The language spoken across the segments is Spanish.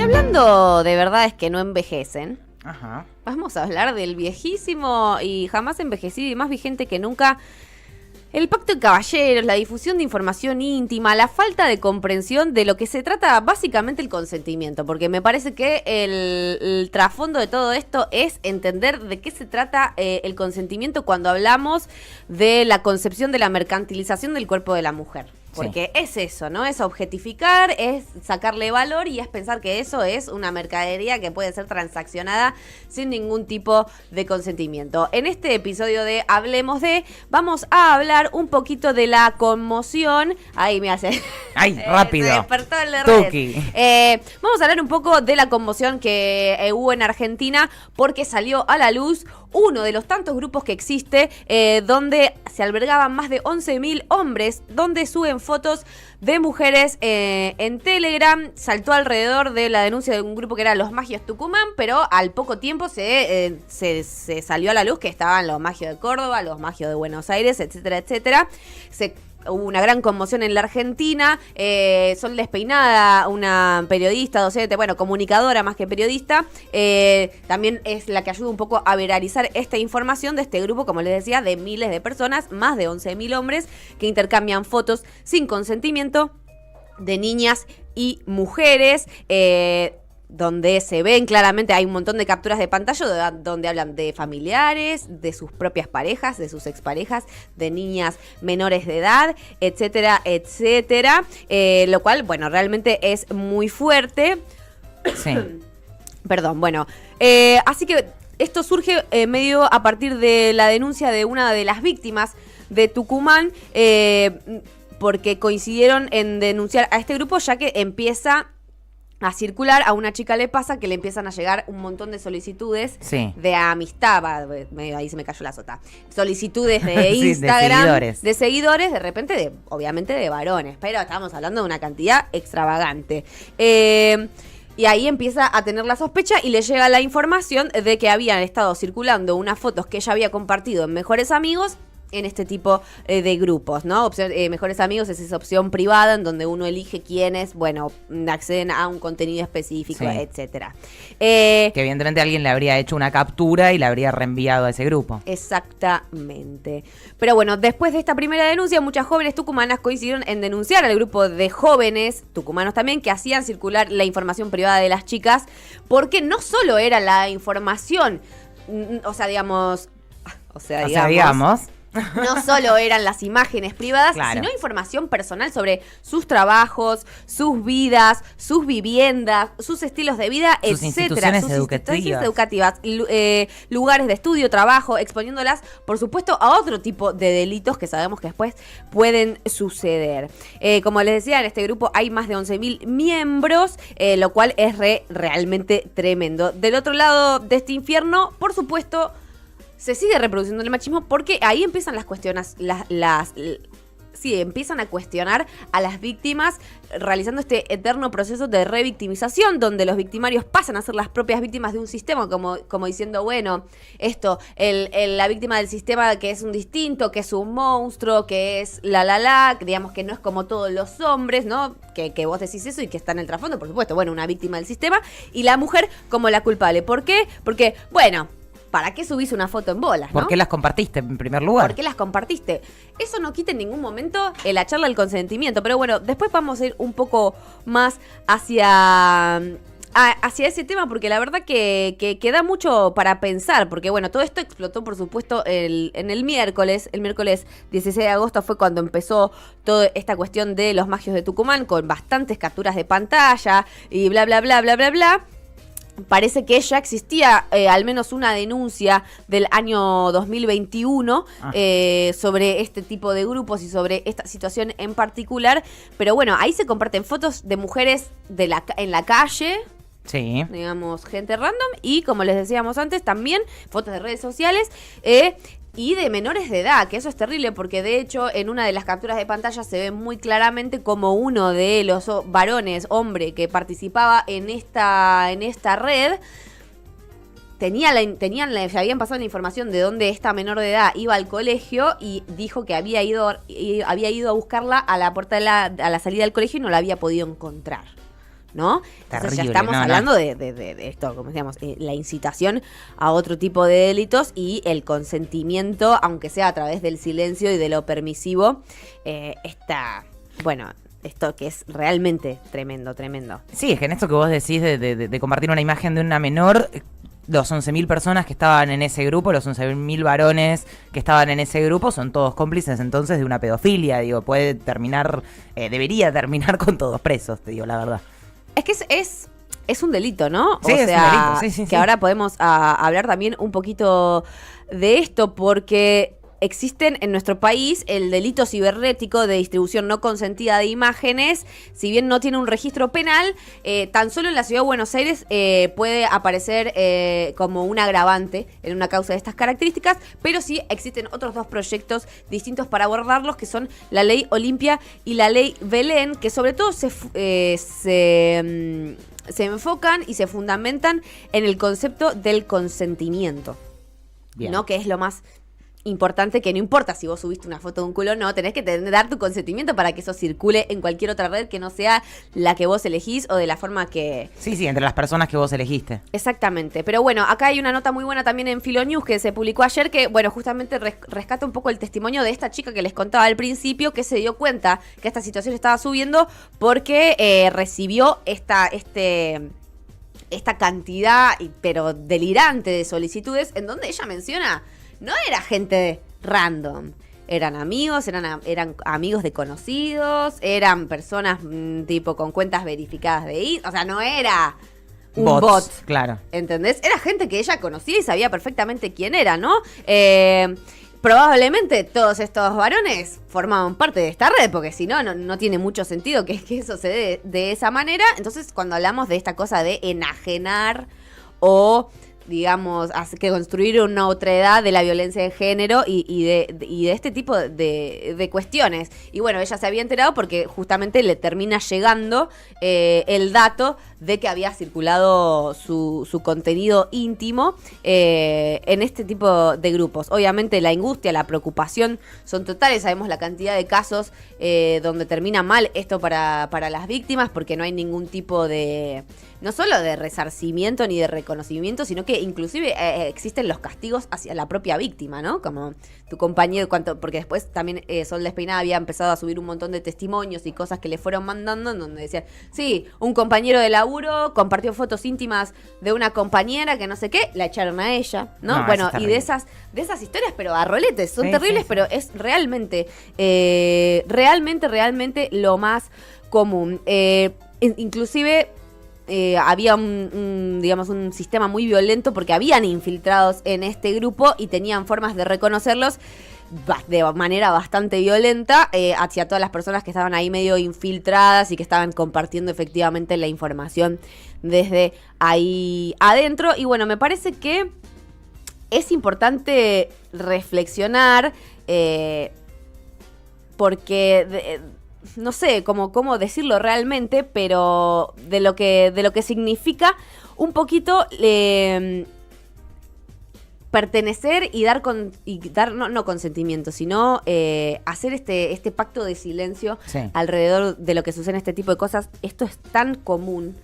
hablando de verdades que no envejecen, Ajá. vamos a hablar del viejísimo y jamás envejecido y más vigente que nunca, el pacto de caballeros, la difusión de información íntima, la falta de comprensión de lo que se trata básicamente el consentimiento, porque me parece que el trasfondo de todo esto es entender de qué se trata el consentimiento cuando hablamos de la concepción de la mercantilización del cuerpo de la mujer. Porque es eso, ¿no? Es objetificar, es sacarle valor y es pensar que eso es una mercadería que puede ser transaccionada sin ningún tipo de consentimiento. En este episodio de Hablemos de, vamos a hablar un poquito de la conmoción. Ahí me hace... ¡Ay, rápido! Se despertó el de redes. Tuki. Vamos a hablar un poco de la conmoción que hubo en Argentina porque salió a la luz uno de los tantos grupos que existe donde se albergaban más de 11.000 hombres, donde suben fotos de mujeres en Telegram. Saltó alrededor de la denuncia de un grupo que era Los Magios Tucumán, pero al poco tiempo se salió a la luz que estaban los Magios de Córdoba, los Magios de Buenos Aires, etcétera, etcétera. Hubo una gran conmoción en la Argentina. Sol Despeinada, una periodista, docente, bueno, comunicadora más que periodista, también es la que ayuda un poco a viralizar esta información de este grupo, como les decía, de miles de personas, más de 11.000 hombres que intercambian fotos sin consentimiento de niñas y mujeres, donde se ven claramente, hay un montón de capturas de pantalla donde hablan de familiares, de sus propias parejas, de sus exparejas, de niñas menores de edad, etcétera, etcétera. Lo cual, bueno, realmente es muy fuerte. Sí. Perdón, bueno. Así que esto surge medio a partir de la denuncia de una de las víctimas de Tucumán, porque coincidieron en denunciar a este grupo, ya que empieza a circular, a una chica le pasa que le empiezan a llegar un montón de solicitudes de amistad, ahí se me cayó la sota, solicitudes de Instagram, de seguidores, de repente, obviamente de varones, pero estamos hablando de una cantidad extravagante. Y ahí empieza a tener la sospecha y le llega la información de que habían estado circulando unas fotos que ella había compartido en Mejores Amigos, en este tipo de grupos, ¿no? Mejores Amigos es esa opción privada en donde uno elige quiénes, bueno, acceden a un contenido específico, etcétera. Que evidentemente alguien le habría hecho una captura y la habría reenviado a ese grupo. Exactamente. Pero bueno, después de esta primera denuncia, muchas jóvenes tucumanas coincidieron en denunciar al grupo de jóvenes tucumanos también que hacían circular la información privada de las chicas, porque no solo era la información, digamos... No solo eran las imágenes privadas, sino información personal sobre sus trabajos, sus vidas, sus viviendas, sus estilos de vida, sus etcétera. Sus instituciones educativas, lugares de estudio, trabajo, exponiéndolas, por supuesto, a otro tipo de delitos que sabemos que después pueden suceder. Como les decía, en este grupo hay más de 11.000 miembros, lo cual es realmente tremendo. Del otro lado de este infierno, por supuesto, se sigue reproduciendo el machismo porque ahí empiezan las cuestiones, empiezan a cuestionar a las víctimas realizando este eterno proceso de revictimización donde los victimarios pasan a ser las propias víctimas de un sistema como diciendo, bueno, la víctima del sistema que es un distinto, que es un monstruo, que es digamos que no es como todos los hombres, ¿no? Que vos decís eso y que está en el trasfondo, por supuesto, bueno, una víctima del sistema y la mujer como la culpable. ¿Por qué? Porque, bueno... ¿Para qué subís una foto en bolas, no? ¿Por qué las compartiste en primer lugar? ¿Por qué las compartiste? Eso no quita en ningún momento la charla del consentimiento. Pero bueno, después vamos a ir un poco más hacia ese tema, porque la verdad que da mucho para pensar. Porque bueno, todo esto explotó, por supuesto, en el miércoles. El miércoles 16 de agosto fue cuando empezó toda esta cuestión de los Magios de Tucumán, con bastantes capturas de pantalla y bla, bla, bla, bla, bla, bla. Parece que ya existía al menos una denuncia del año 2021 sobre este tipo de grupos y sobre esta situación en particular. Pero bueno, ahí se comparten fotos de mujeres en la calle. Sí. Digamos, gente random. Y como les decíamos antes, también fotos de redes sociales. Y de menores de edad, que eso es terrible porque de hecho en una de las capturas de pantalla se ve muy claramente como uno de los varones, hombre, que participaba en esta red, se habían pasado la información de dónde esta menor de edad iba al colegio y dijo que había ido a buscarla a la puerta a la salida del colegio y no la había podido encontrar. ¿no? Entonces ya Terrible, estamos no, no. hablando de esto, como decíamos, la incitación a otro tipo de delitos y el consentimiento, aunque sea a través del silencio y de lo permisivo, esto que es realmente tremendo, tremendo. Sí, es que en esto que vos decís de compartir una imagen de una menor, los 11.000 personas que estaban en ese grupo, los 11.000 varones que estaban en ese grupo, son todos cómplices entonces de una pedofilia. Digo, puede terminar, debería terminar con todos presos, te digo la verdad. Es que es un delito, ¿no? Sí, o es sea, un delito, sí. Que ahora podemos hablar también un poquito de esto, porque existen en nuestro país el delito cibernético de distribución no consentida de imágenes. Si bien no tiene un registro penal, tan solo en la ciudad de Buenos Aires puede aparecer como un agravante en una causa de estas características, pero sí existen otros 2 proyectos distintos para abordarlos, que son la ley Olimpia y la ley Belén, que sobre todo se enfocan y se fundamentan en el concepto del consentimiento. Bien. ¿No? Que es lo más importante, que no importa si vos subiste una foto de un culo o no, tenés que dar tu consentimiento para que eso circule en cualquier otra red que no sea la que vos elegís o de la forma que... Sí, entre las personas que vos elegiste. Exactamente. Pero bueno, acá hay una nota muy buena también en Filonews que se publicó ayer que, bueno, justamente rescata un poco el testimonio de esta chica que les contaba al principio, que se dio cuenta que esta situación estaba subiendo porque recibió esta cantidad, pero delirante, de solicitudes, en donde ella menciona, no era gente random, eran amigos, eran amigos de conocidos, eran personas tipo con cuentas verificadas de o sea, no era un bot. Claro. ¿Entendés? Era gente que ella conocía y sabía perfectamente quién era, ¿no? Probablemente todos estos varones formaban parte de esta red, porque si no, no tiene mucho sentido que eso se dé de esa manera. Entonces, cuando hablamos de esta cosa de enajenar o, digamos, que construir una otredad de la violencia de género y de este tipo de cuestiones. Y bueno, ella se había enterado porque justamente le termina llegando el dato de que había circulado su contenido íntimo en este tipo de grupos. Obviamente la angustia, la preocupación son totales. Sabemos la cantidad de casos donde termina mal esto para las víctimas, porque no hay ningún tipo de... no solo de resarcimiento ni de reconocimiento, sino que inclusive existen los castigos hacia la propia víctima, ¿no? Como tu compañero, porque después también Sol Despeinada había empezado a subir un montón de testimonios y cosas que le fueron mandando, en donde decían, sí, un compañero de laburo compartió fotos íntimas de una compañera que no sé qué, la echaron a ella, ¿no? No, bueno, y de esas historias, pero a roletes, son terribles, sí. Pero es realmente lo más común. Inclusive... había un sistema muy violento porque habían infiltrados en este grupo y tenían formas de reconocerlos de manera bastante violenta hacia todas las personas que estaban ahí medio infiltradas y que estaban compartiendo efectivamente la información desde ahí adentro. Y bueno, me parece que es importante reflexionar porque... no sé cómo decirlo realmente, pero de lo que significa un poquito pertenecer y dar no consentimiento, sino hacer este pacto de silencio alrededor de lo que sucede en este tipo de cosas. Esto es tan común,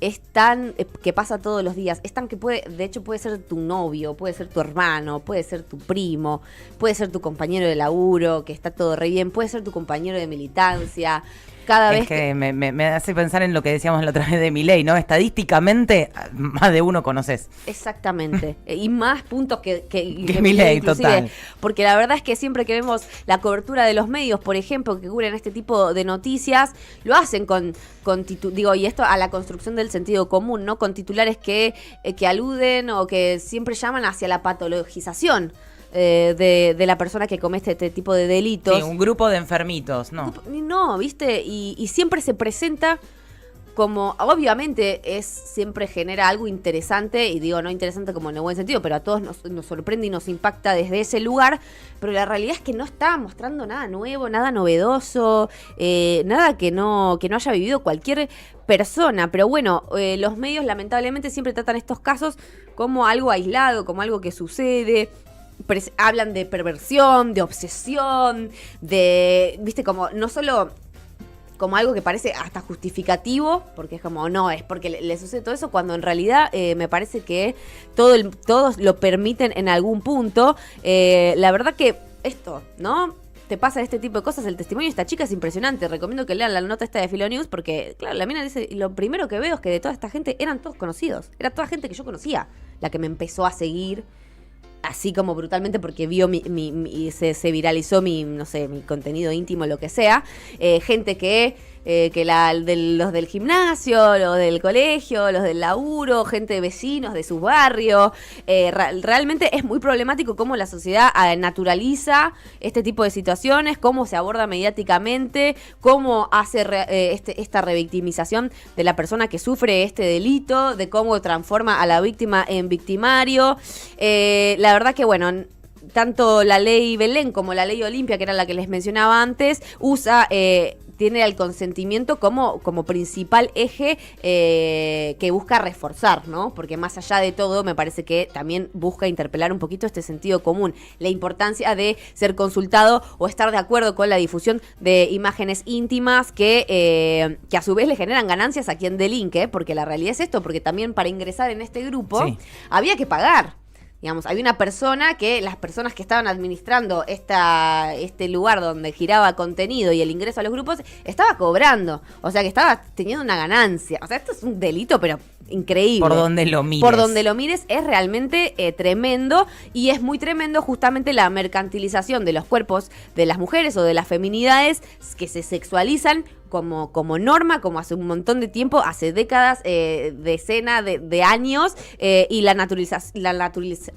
es tan que pasa todos los días, es tan que de hecho puede ser tu novio, puede ser tu hermano, puede ser tu primo, puede ser tu compañero de laburo, que está todo re bien, puede ser tu compañero de militancia. Cada vez que me hace pensar en lo que decíamos la otra vez de Milei, ¿no? Estadísticamente, más de uno conoces. Exactamente. Y más puntos que Milei, total. Porque la verdad es que siempre que vemos la cobertura de los medios, por ejemplo, que cubren este tipo de noticias, lo hacen y esto a la construcción del sentido común, ¿no? Con titulares que aluden o que siempre llaman hacia la patologización de la persona que comete este tipo de delitos. Sí, un grupo de enfermitos, ¿no? No, ¿viste? Y siempre se presenta como, obviamente siempre genera algo interesante, y digo no interesante como en el buen sentido, pero a todos nos sorprende y nos impacta desde ese lugar, pero la realidad es que no está mostrando nada nuevo, nada novedoso, nada que no haya vivido cualquier persona. Pero bueno, los medios lamentablemente siempre tratan estos casos como algo aislado, como algo que sucede. Hablan de perversión, de obsesión, viste, como no solo como algo que parece hasta justificativo, porque es como, no, es porque le sucede todo eso, cuando en realidad me parece que todos lo permiten en algún punto. La verdad que esto, ¿no? Te pasa este tipo de cosas, el testimonio de esta chica es impresionante. Recomiendo que lean la nota esta de Filonews, porque, claro, la mina dice, y lo primero que veo es que de toda esta gente eran todos conocidos. Era toda gente que yo conocía, la que me empezó a seguir así como brutalmente porque vio se viralizó no sé, mi contenido íntimo, lo que sea. Gente los del gimnasio, los del colegio, los del laburo, gente de vecinos de sus barrios. Realmente es muy problemático cómo la sociedad naturaliza este tipo de situaciones, cómo se aborda mediáticamente, cómo hace esta revictimización de la persona que sufre este delito, de cómo transforma a la víctima en victimario. La verdad que, bueno, tanto la ley Belén como la ley Olimpia, que era la que les mencionaba antes, tiene el consentimiento como principal eje que busca reforzar, ¿no? Porque más allá de todo, me parece que también busca interpelar un poquito este sentido común, la importancia de ser consultado o estar de acuerdo con la difusión de imágenes íntimas que a su vez le generan ganancias a quien delinque, porque la realidad es esto, porque también para ingresar en este grupo había que pagar. Digamos, había una persona que las personas que estaban administrando este lugar donde giraba contenido y el ingreso a los grupos estaba cobrando. O sea, que estaba teniendo una ganancia. O sea, esto es un delito, pero increíble. Por donde lo mires. Por donde lo mires es realmente tremendo. Y es muy tremendo justamente la mercantilización de los cuerpos de las mujeres o de las feminidades que se sexualizan como norma, como hace un montón de tiempo, hace décadas, decenas de años, y la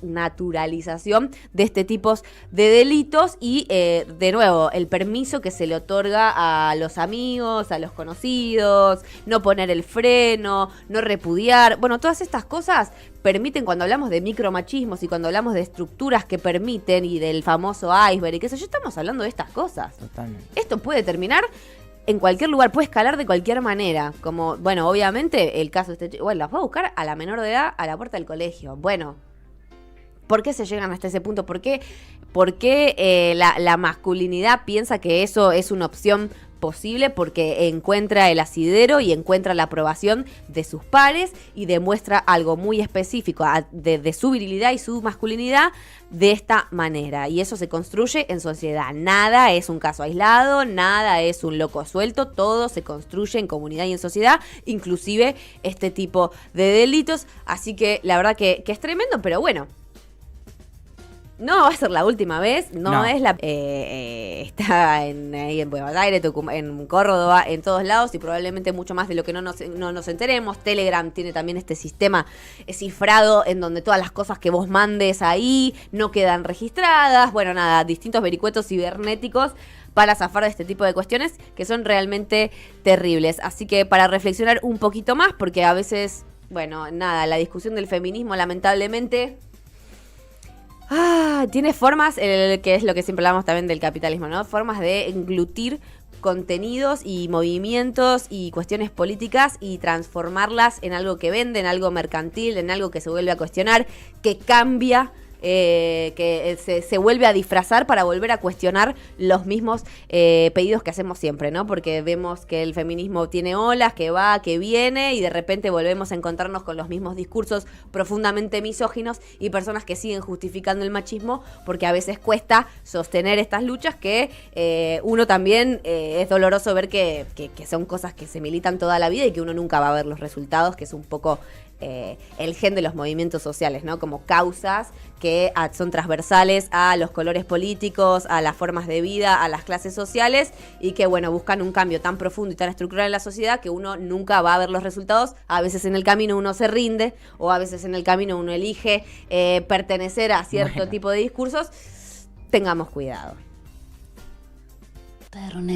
naturalización de este tipo de delitos y, de nuevo, el permiso que se le otorga a los amigos, a los conocidos, no poner el freno, no repudiar. Bueno, todas estas cosas permiten, cuando hablamos de micromachismos y cuando hablamos de estructuras que permiten y del famoso iceberg y qué sé yo, estamos hablando de estas cosas. Totalmente. Esto puede terminar en cualquier lugar, puede escalar de cualquier manera. Como, bueno, obviamente el caso de este chico, bueno, la fue a buscar a la menor de edad a la puerta del colegio. Bueno, ¿por qué se llegan hasta ese punto? ¿Por qué la masculinidad piensa que eso es una opción posible? Porque encuentra el asidero y encuentra la aprobación de sus pares y demuestra algo muy específico de su virilidad y su masculinidad de esta manera. Y eso se construye en sociedad. Nada es un caso aislado, nada es un loco suelto, todo se construye en comunidad y en sociedad, inclusive este tipo de delitos. Así que la verdad que es tremendo, pero bueno, no va a ser la última vez, no. Es la... está ahí en Buenos Aires, en Córdoba, en todos lados y probablemente mucho más de lo que no nos enteremos. Telegram tiene también este sistema cifrado en donde todas las cosas que vos mandes ahí no quedan registradas. Bueno, nada, distintos vericuetos cibernéticos para zafar de este tipo de cuestiones que son realmente terribles. Así que para reflexionar un poquito más, porque a veces, bueno, nada, la discusión del feminismo lamentablemente... tiene formas, que es lo que siempre hablamos también del capitalismo, ¿no? Formas de englutir contenidos y movimientos y cuestiones políticas y transformarlas en algo que vende, en algo mercantil, en algo que se vuelve a cuestionar, que cambia, que se vuelve a disfrazar para volver a cuestionar los mismos pedidos que hacemos siempre, ¿no? Porque vemos que el feminismo tiene olas, que va, que viene, y de repente volvemos a encontrarnos con los mismos discursos profundamente misóginos y personas que siguen justificando el machismo, porque a veces cuesta sostener estas luchas que uno también es doloroso ver que son cosas que se militan toda la vida y que uno nunca va a ver los resultados, que es un poco... el gen de los movimientos sociales, ¿no? Como causas que son transversales a los colores políticos, a las formas de vida, a las clases sociales y que, bueno, buscan un cambio tan profundo y tan estructural en la sociedad que uno nunca va a ver los resultados. A veces en el camino uno se rinde o a veces en el camino uno elige pertenecer a cierto tipo de discursos. Tengamos cuidado.